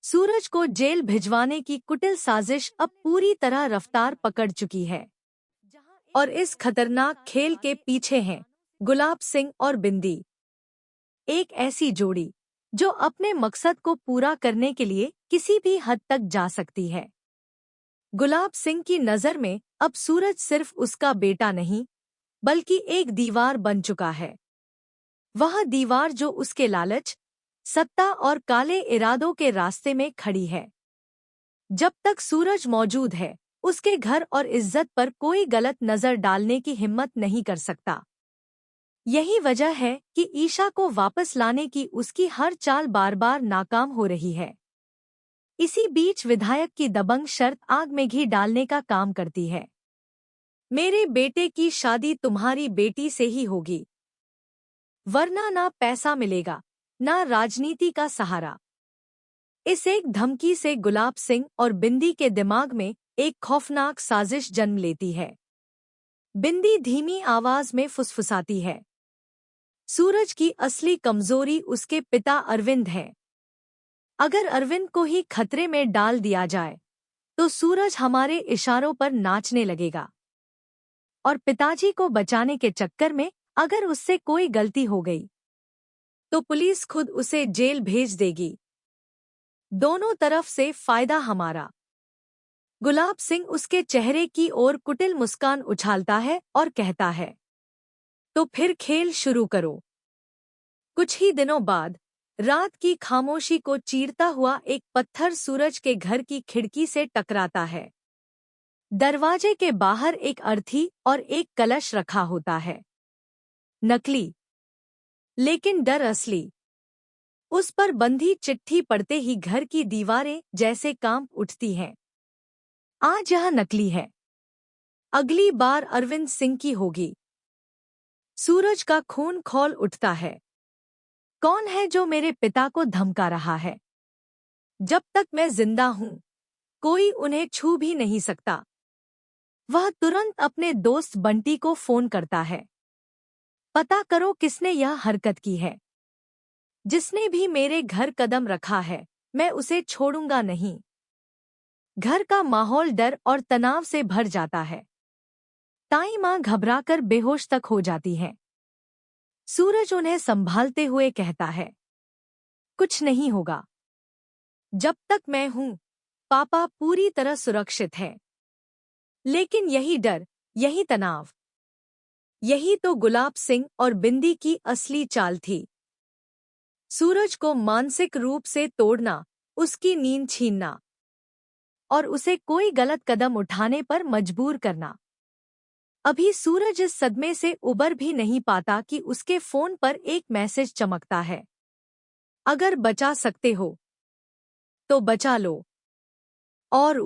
सूरज को जेल भिजवाने की कुटिल साजिश अब पूरी तरह रफ्तार पकड़ चुकी है और इस खतरनाक खेल के पीछे हैं गुलाब सिंह और बिंदी, एक ऐसी जोड़ी जो अपने मकसद को पूरा करने के लिए किसी भी हद तक जा सकती है। गुलाब सिंह की नज़र में अब सूरज सिर्फ उसका बेटा नहीं बल्कि एक दीवार बन चुका है। वह दीवार जो उसके लालच, सत्ता और काले इरादों के रास्ते में खड़ी है। जब तक सूरज मौजूद है, उसके घर और इज्जत पर कोई गलत नजर डालने की हिम्मत नहीं कर सकता। यही वजह है कि ईशा को वापस लाने की उसकी हर चाल बार बार नाकाम हो रही है। इसी बीच विधायक की दबंग शर्त आग में घी डालने का काम करती है। मेरे बेटे की शादी तुम्हारी बेटी से ही होगी, वरना ना पैसा मिलेगा ना राजनीति का सहारा। इस एक धमकी से गुलाब सिंह और बिंदी के दिमाग में एक खौफनाक साजिश जन्म लेती है। बिंदी धीमी आवाज में फुसफुसाती है, सूरज की असली कमजोरी उसके पिता अरविंद है। अगर अरविंद को ही खतरे में डाल दिया जाए तो सूरज हमारे इशारों पर नाचने लगेगा और पिताजी को बचाने के चक्कर में अगर उससे कोई गलती हो गई तो पुलिस खुद उसे जेल भेज देगी। दोनों तरफ से फायदा हमारा। गुलाब सिंह उसके चेहरे की ओर कुटिल मुस्कान उछालता है और कहता है, तो फिर खेल शुरू करो। कुछ ही दिनों बाद रात की खामोशी को चीरता हुआ एक पत्थर सूरज के घर की खिड़की से टकराता है। दरवाजे के बाहर एक अर्थी और एक कलश रखा होता है। नकली, लेकिन डर असली। उस पर बंधी चिट्ठी पढ़ते ही घर की दीवारें जैसे कांप उठती हैं। आज यह नकली है, अगली बार अरविंद सिंह की होगी। सूरज का खून खौल उठता है। कौन है जो मेरे पिता को धमका रहा है? जब तक मैं जिंदा हूं, कोई उन्हें छू भी नहीं सकता। वह तुरंत अपने दोस्त बंटी को फोन करता है। पता करो किसने यह हरकत की है। जिसने भी मेरे घर कदम रखा है, मैं उसे छोड़ूंगा नहीं। घर का माहौल डर और तनाव से भर जाता है। ताई मां घबराकर बेहोश तक हो जाती है। सूरज उन्हें संभालते हुए कहता है, कुछ नहीं होगा। जब तक मैं हूं, पापा पूरी तरह सुरक्षित है। लेकिन यही डर, यही तनाव, यही तो गुलाब सिंह और बिंदी की असली चाल थी। सूरज को मानसिक रूप से तोड़ना, उसकी नींद छीनना और उसे कोई गलत कदम उठाने पर मजबूर करना। अभी सूरज इस सदमे से उबर भी नहीं पाता कि उसके फोन पर एक मैसेज चमकता है, अगर बचा सकते हो तो बचा लो। और